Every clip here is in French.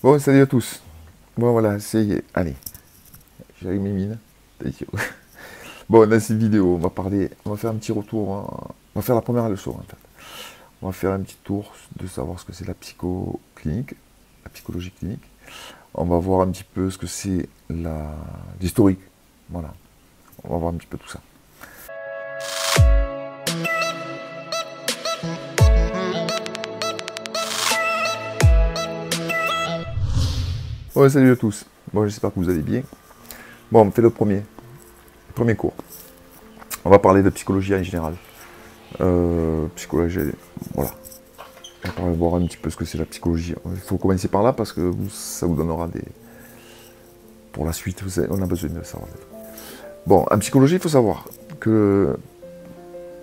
Bon, salut à tous. Bon, voilà, c'est... Allez, j'ai mes mines. Bon, dans cette vidéo, on va faire un petit retour. On va faire la première leçon, en fait. On va faire un petit tour de savoir ce que c'est la psycho clinique, la psychologie clinique. On va voir un petit peu ce que c'est l'historique. Voilà. On va voir un petit peu tout ça. Bon, salut à tous. Bon, j'espère que vous allez bien. Bon, on fait le premier cours. On va parler de psychologie en général. Psychologie, voilà. On va voir un petit peu ce que c'est la psychologie. Il faut commencer par là parce que ça vous donnera des... Pour la suite, on a besoin de savoir. Bon, en psychologie, il faut savoir que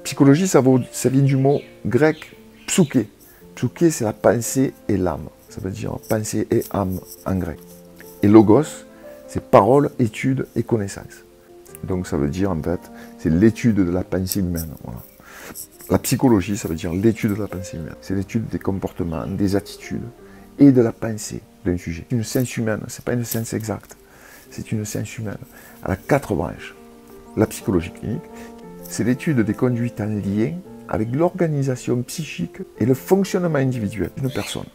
psychologie, ça vient du mot grec psyché. Psyché, c'est la pensée et l'âme. Ça veut dire pensée et âme en grec. Et logos, c'est parole, étude et connaissance. Donc ça veut dire, en fait, c'est l'étude de la pensée humaine. Voilà. La psychologie, ça veut dire l'étude de la pensée humaine. C'est l'étude des comportements, des attitudes et de la pensée d'un sujet. Une science humaine, ce n'est pas une science exacte. C'est une science humaine. Elle a 4 branches. La psychologie clinique, c'est l'étude des conduites en lien avec l'organisation psychique et le fonctionnement individuel d'une personne.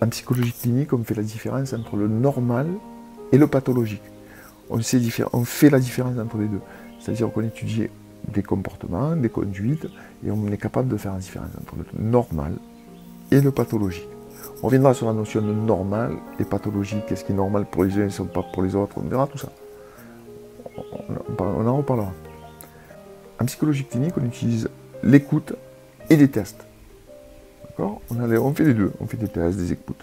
En psychologie clinique, on fait la différence entre le normal et le pathologique. On fait la différence entre les deux. C'est-à-dire qu'on étudie des comportements, des conduites, et on est capable de faire la différence entre le normal et le pathologique. On reviendra sur la notion de normal et pathologique. Qu'est-ce qui est normal pour les uns et pas pour les autres? On verra tout ça. On en reparlera. En psychologie clinique, on utilise l'écoute et les tests. D'accord? On fait les deux. On fait des tests, des écoutes.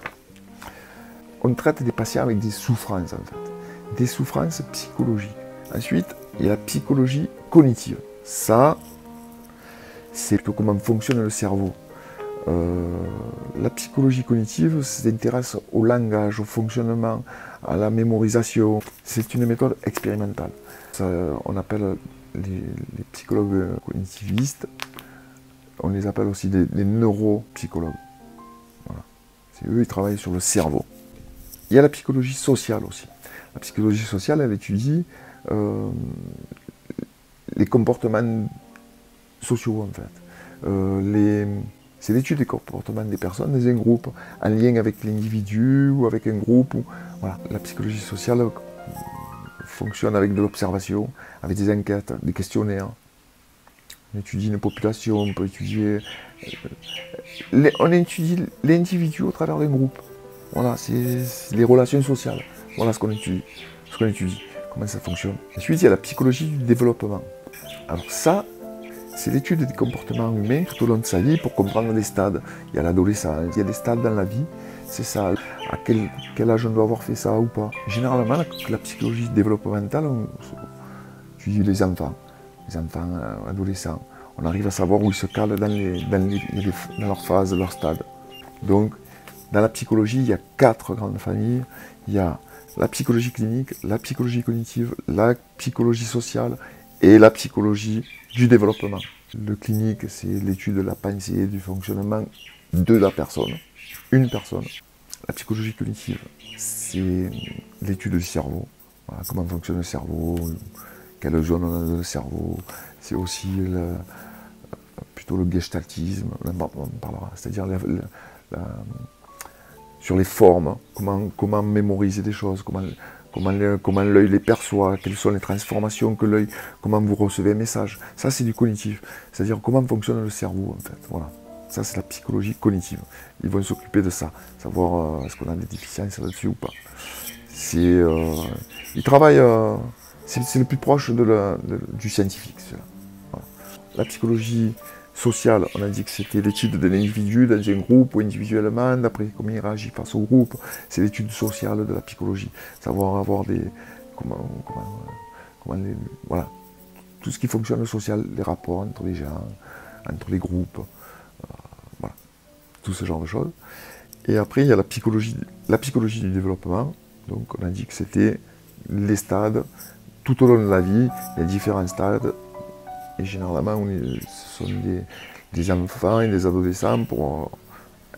On traite des patients avec des souffrances, en fait. Des souffrances psychologiques. Ensuite, il y a la psychologie cognitive. Ça, c'est comment fonctionne le cerveau. La psychologie cognitive s'intéresse au langage, au fonctionnement, à la mémorisation. C'est une méthode expérimentale. Ça, on appelle les psychologues cognitivistes, on les appelle aussi des neuropsychologues. Voilà. C'est eux, ils travaillent sur le cerveau. Il y a la psychologie sociale aussi. La psychologie sociale, elle étudie les comportements sociaux, en fait. C'est l'étude des comportements des personnes dans un groupe, en lien avec l'individu ou avec un groupe. Voilà. La psychologie sociale fonctionne avec de l'observation, avec des enquêtes, des questionnaires. On étudie une population, on peut étudier... on étudie l'individu au travers d'un groupe. Voilà, c'est les relations sociales. Voilà ce qu'on étudie. Comment ça fonctionne. Ensuite, il y a la psychologie du développement. Alors ça, c'est l'étude des comportements humains tout au long de sa vie pour comprendre les stades. Il y a l'adolescence, il y a des stades dans la vie. C'est ça, à quel âge on doit avoir fait ça ou pas. Généralement, la psychologie développementale, on étudie les enfants adolescents. On arrive à savoir où ils se calent dans leur phase, leur stade. Donc, dans la psychologie, il y a 4 grandes familles. Il y a la psychologie clinique, la psychologie cognitive, la psychologie sociale et la psychologie du développement. Le clinique, c'est l'étude de la pensée et du fonctionnement de la personne, une personne. La psychologie cognitive, c'est l'étude du cerveau. Voilà, comment fonctionne le cerveau, quelle zone on a dans le cerveau. C'est aussi plutôt le gestaltisme, on parlera, c'est-à-dire sur les formes, comment mémoriser des choses, comment l'œil les perçoit, quelles sont les transformations que l'œil, comment vous recevez un message. Ça, c'est du cognitif, c'est-à-dire comment fonctionne le cerveau, en fait. Voilà. Ça, c'est la psychologie cognitive. Ils vont s'occuper de ça, savoir est-ce qu'on a des déficiences là-dessus ou pas. Ils travaillent, c'est le plus proche du scientifique, cela. Voilà. La psychologie sociale, on a dit que c'était l'étude de l'individu dans un groupe ou individuellement, d'après comment il réagit face au groupe. C'est l'étude sociale de la psychologie. Savoir avoir voilà. Tout ce qui fonctionne social, les rapports entre les gens, entre les groupes, voilà. Tout ce genre de choses. Et après, il y a la psychologie du développement. Donc, on a dit que c'était les stades. Tout au long de la vie, il y a différents stades. Et généralement, ce sont des enfants et des adolescents pour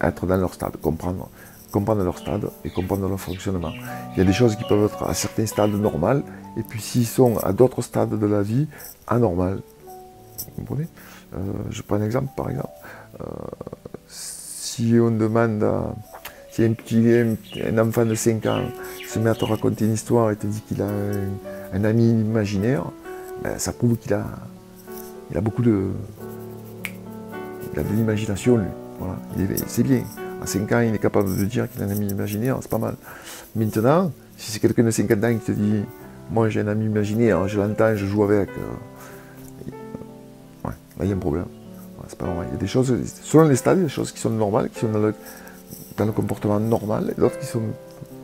être dans leur stade, comprendre comprendre leur stade et comprendre leur fonctionnement. Il y a des choses qui peuvent être à certains stades normales, et puis s'ils sont à d'autres stades de la vie, anormales. Vous comprenez? Je prends un exemple, par exemple. Si on demande à... Si un enfant de 5 ans se met à te raconter une histoire et te dit qu'il a un ami imaginaire, ben, ça prouve qu'il a beaucoup de... Il a de l'imagination, lui. Voilà. C'est bien. À 5 ans, il est capable de dire qu'il a un ami imaginaire, c'est pas mal. Maintenant, si c'est quelqu'un de 50 ans qui te dit « Moi, j'ai un ami imaginaire, je l'entends, je joue avec... ouais, là, il y a un problème. Ouais, c'est pas normal. Il y a des choses, selon les stades, il y a des choses qui sont normales, qui sont dans le comportement normal, et d'autres qui sont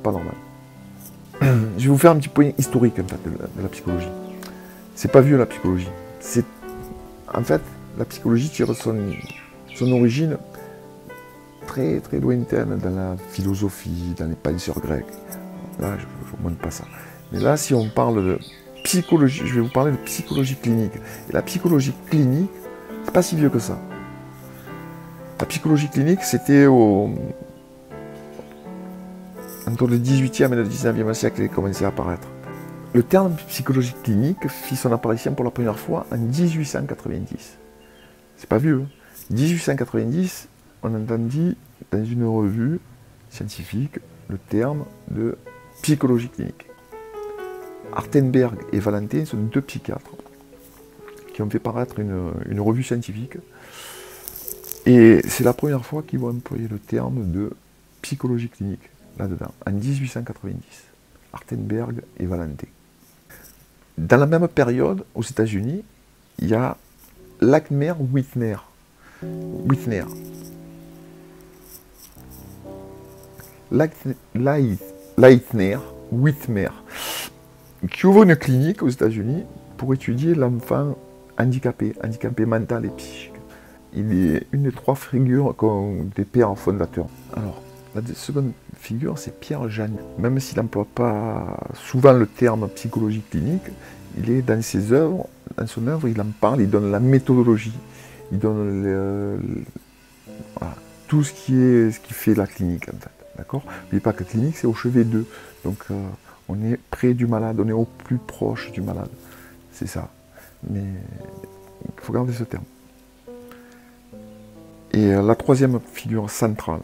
pas normales. Je vais vous faire un petit point historique en fait, de la psychologie. C'est pas vieux la psychologie. En fait, la psychologie tire son origine très très lointaine dans la philosophie, dans les penseurs grecs. Là, je ne vous montre pas ça. Mais là, si on parle de psychologie, je vais vous parler de psychologie clinique. Et la psychologie clinique, c'est pas si vieux que ça. La psychologie clinique, c'était entre le 18e et le 19e siècle qu'il a commencé à apparaître. Le terme psychologie clinique fit son apparition pour la première fois en 1890. C'est pas vieux. 1890, on entendit dans une revue scientifique le terme de psychologie clinique. Hartenberg et Valentin sont deux psychiatres qui ont fait paraître une revue scientifique. Et c'est la première fois qu'ils vont employer le terme de psychologie clinique, là-dedans, en 1890. Hartenberg et Valentin. Dans la même période, aux États-Unis, il y a Leitner, qui ouvre une clinique aux États-Unis pour étudier l'enfant handicapé mental et psychique. Il est une des trois figures des pères fondateurs. Alors, la seconde figure, c'est Pierre Janet. Même s'il n'emploie pas souvent le terme psychologie clinique, il est dans ses œuvres, dans son œuvre, il en parle, il donne la méthodologie, il donne voilà, tout ce qui fait la clinique en fait. D'accord ? N'oubliez pas que la clinique, c'est au chevet d'eux. Donc on est près du malade, on est au plus proche du malade. C'est ça. Mais il faut garder ce terme. Et la troisième figure centrale,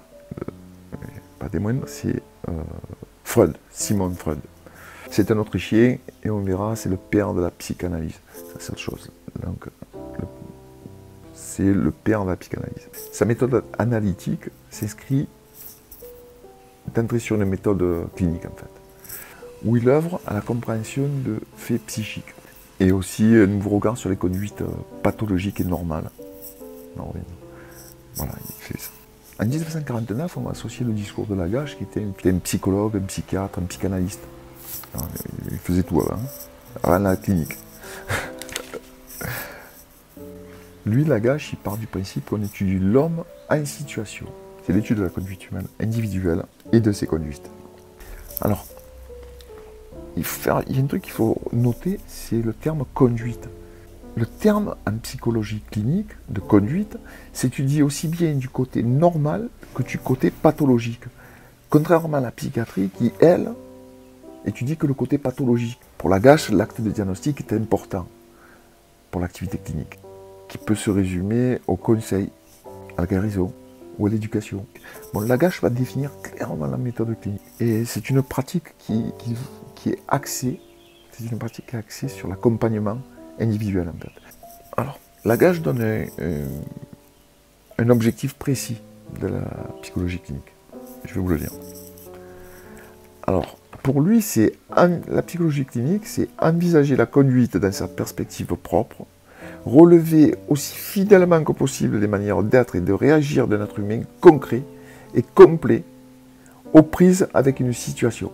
pas des moindres, c'est Freud, Sigmund Freud. C'est un Autrichien, et on verra, c'est le père de la psychanalyse. Ça, c'est autre chose. Donc, c'est le père de la psychanalyse. Sa méthode analytique s'inscrit d'entrer sur une méthode clinique, en fait, où il œuvre à la compréhension de faits psychiques, et aussi un nouveau regard sur les conduites pathologiques et normales. Voilà, il fait ça. En 1949, on va associer le discours de Lagache, qui était un psychologue, un psychiatre, un psychanalyste. Alors, il faisait tout avant la clinique. Lui, Lagache, il part du principe qu'on étudie l'homme en situation. C'est l'étude de la conduite humaine individuelle et de ses conduites. Alors, il y a un truc qu'il faut noter, c'est le terme conduite. Le terme en psychologie clinique de conduite s'étudie aussi bien du côté normal que du côté pathologique. Contrairement à la psychiatrie qui, elle, étudie que le côté pathologique. Pour Lagache, l'acte de diagnostic est important pour l'activité clinique, qui peut se résumer au conseil, à la guérison ou à l'éducation. Bon, Lagache va définir clairement la méthode clinique. Et c'est une pratique qui est axée, sur l'accompagnement individuel en fait. Alors, Lagache donne un objectif précis de la psychologie clinique. Je vais vous le dire. Alors, pour lui, la psychologie clinique, c'est envisager la conduite dans sa perspective propre, relever aussi fidèlement que possible les manières d'être et de réagir d'un être humain concret et complet aux prises avec une situation.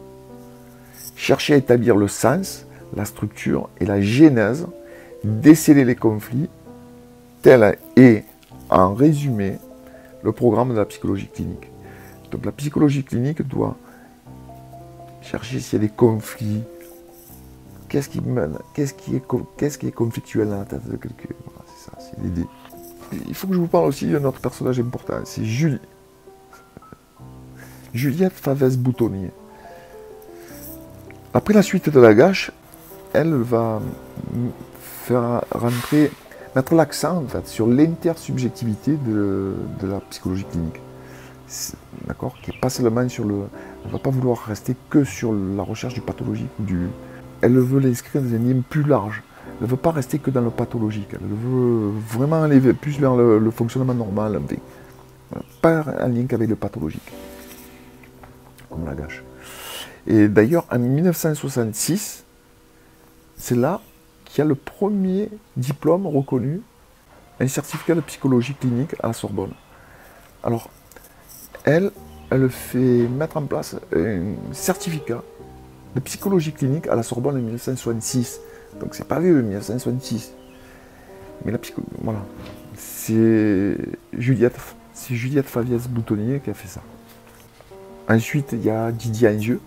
Chercher à établir le sens, la structure et la genèse, déceler les conflits, tel est, en résumé, le programme de la psychologie clinique. Donc la psychologie clinique doit chercher s'il y a des conflits, qu'est-ce qui est conflictuel dans la tête de quelqu'un. Voilà, c'est ça, c'est l'idée. Il faut que je vous parle aussi d'un autre personnage important, c'est Julie. Juliette Favès-Boutonnier. Après la suite de Lagache, elle va mettre l'accent en fait, sur l'intersubjectivité de la psychologie clinique. D'accord, qui n'est pas seulement sur le... Elle ne va pas vouloir rester que sur la recherche du pathologique. Elle veut l'inscrire dans un lien plus large. Elle ne veut pas rester que dans le pathologique. Elle veut vraiment aller plus vers le fonctionnement normal. Pas en lien qu'avec le pathologique. Comme Lagache. Et d'ailleurs, en 1966, c'est là qu'il y a le premier diplôme reconnu, un certificat de psychologie clinique à la Sorbonne. Alors, elle fait mettre en place un certificat de psychologie clinique à la Sorbonne en 1966. Donc c'est pas vieux, 1966. Mais voilà. C'est Juliette Favès-Boutonnier qui a fait ça. Ensuite, il y a Didier Angieux.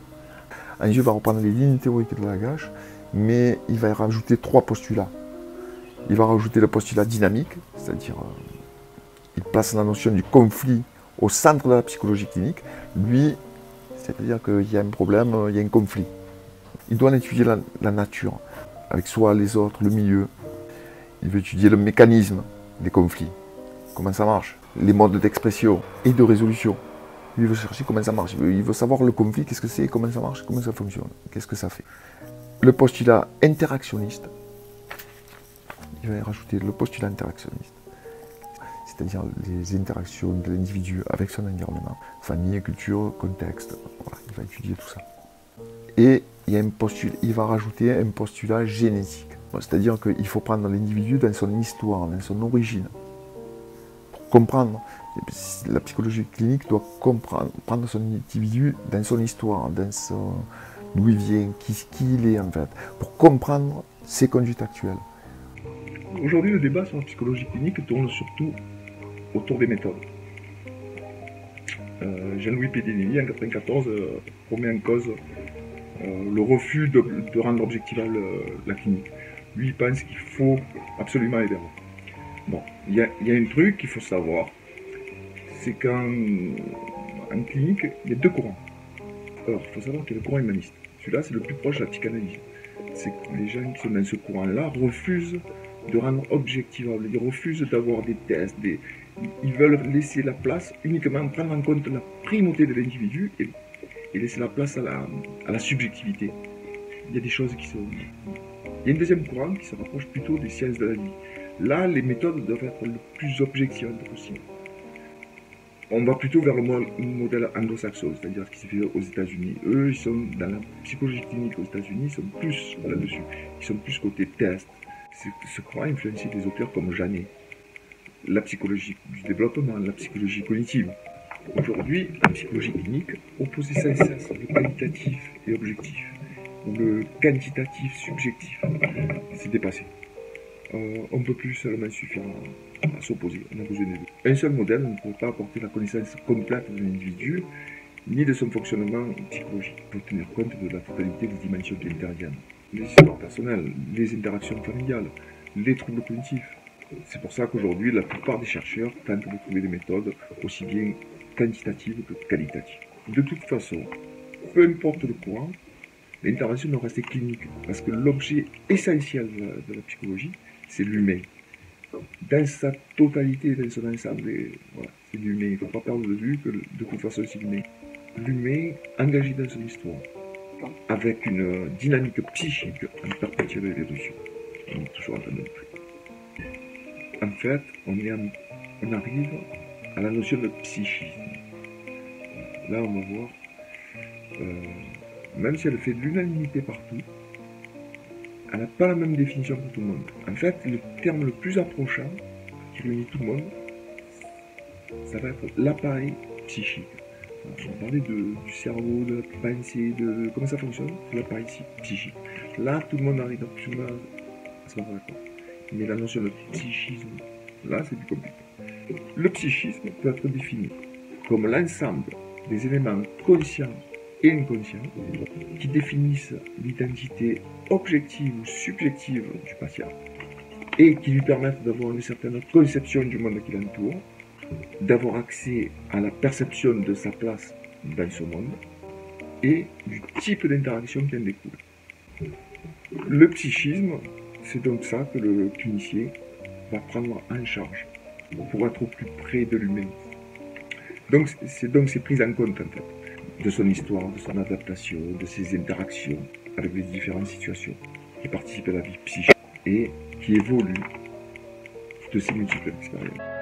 Angieux va reprendre les lignes théoriques de Lagache, mais il va y rajouter 3 postulats. Il va rajouter le postulat dynamique, c'est-à-dire il place la notion du conflit au centre de la psychologie clinique. Lui, c'est-à-dire qu'il y a un problème, il y a un conflit. Il doit étudier la nature, avec soi, les autres, le milieu. Il veut étudier le mécanisme des conflits, comment ça marche, les modes d'expression et de résolution. Lui, il veut chercher comment ça marche. Il veut savoir le conflit, qu'est-ce que c'est, comment ça marche, comment ça fonctionne, qu'est-ce que ça fait. Le postulat interactionniste, il va y rajouter le postulat interactionniste, c'est-à-dire les interactions de l'individu avec son environnement, famille, culture, contexte, voilà, il va étudier tout ça. Et il va rajouter un postulat génétique, c'est-à-dire qu'il faut prendre l'individu dans son histoire, dans son origine, pour comprendre. La psychologie clinique doit prendre son individu dans son histoire, d'où il vient, qui il est en fait, pour comprendre ses conduites actuelles. Aujourd'hui, le débat sur la psychologie clinique tourne surtout autour des méthodes. Jean-Louis Pedinelli, en 1994, remet en cause le refus de rendre objectivable la clinique. Lui, il pense qu'il faut absolument aller vers là. Bon, il y a un truc qu'il faut savoir, c'est qu'en clinique, il y a 2 courants. Alors, il faut savoir qu'il y a le courant humaniste. Celui-là, c'est le plus proche de la psychanalyse. C'est que les gens qui sont dans ce courant-là refusent de rendre objectivable. Ils refusent d'avoir des tests. Ils veulent laisser la place uniquement, prendre en compte la primauté de l'individu et laisser la place à la subjectivité. Il y a des choses qui sont... Il y a un deuxième courant qui se rapproche plutôt des sciences de la vie. Là, les méthodes doivent être le plus objectives possible. On va plutôt vers le modèle anglo-saxon, c'est-à-dire ce qui s'est fait aux États-Unis. Eux, ils sont dans la psychologie clinique aux États-Unis, ils sont plus là-dessus. Ils sont plus côté test. Ce courant a influencé des auteurs comme Janet. La psychologie du développement, la psychologie cognitive. Aujourd'hui, la psychologie clinique oppose sans cesse le qualitatif et objectif, ou le quantitatif subjectif. C'est dépassé. On ne peut plus seulement suffire à s'opposer, on a besoin des deux. Un seul modèle ne peut pas apporter la connaissance complète de l'individu, ni de son fonctionnement psychologique. Il faut tenir compte de la totalité des dimensions qui interviennent. Les histoires personnelles, les interactions familiales, les troubles cognitifs. C'est pour ça qu'aujourd'hui, la plupart des chercheurs tentent de trouver des méthodes aussi bien quantitatives que qualitatives. De toute façon, peu importe le courant, l'intervention doit rester clinique, parce que l'objet essentiel de la psychologie, c'est l'humain. Dans sa totalité, dans son ensemble, voilà, c'est l'humain. Il ne faut pas perdre de vue que de toute façon, c'est l'humain. L'humain engagé dans son histoire, avec une dynamique psychique en perpétuelle évolution. On est toujours en train de plus. En fait, on arrive à la notion de psychisme. Là, on va voir, même si elle fait de l'unanimité partout, elle n'a pas la même définition pour tout le monde. En fait, le terme le plus approchant, qui réunit tout le monde, ça va être l'appareil psychique. On va parler du cerveau, de la pensée, de comment ça fonctionne, c'est l'appareil psychique. Là, tout le monde arrive absolument à se mettre d'accord. Mais la notion de psychisme, là, c'est plus compliqué. Le psychisme peut être défini comme l'ensemble des éléments conscients et inconscients qui définissent l'identité objective ou subjective du patient et qui lui permettent d'avoir une certaine conception du monde qui l'entoure, d'avoir accès à la perception de sa place dans ce monde et du type d'interaction qui en découle. Le psychisme, c'est donc ça que le clinicien va prendre en charge pour être au plus près de l'humain. Donc c'est pris en compte en fait, de son histoire, de son adaptation, de ses interactions avec les différentes situations qui participent à la vie psychique et qui évoluent de ces multiples expériences.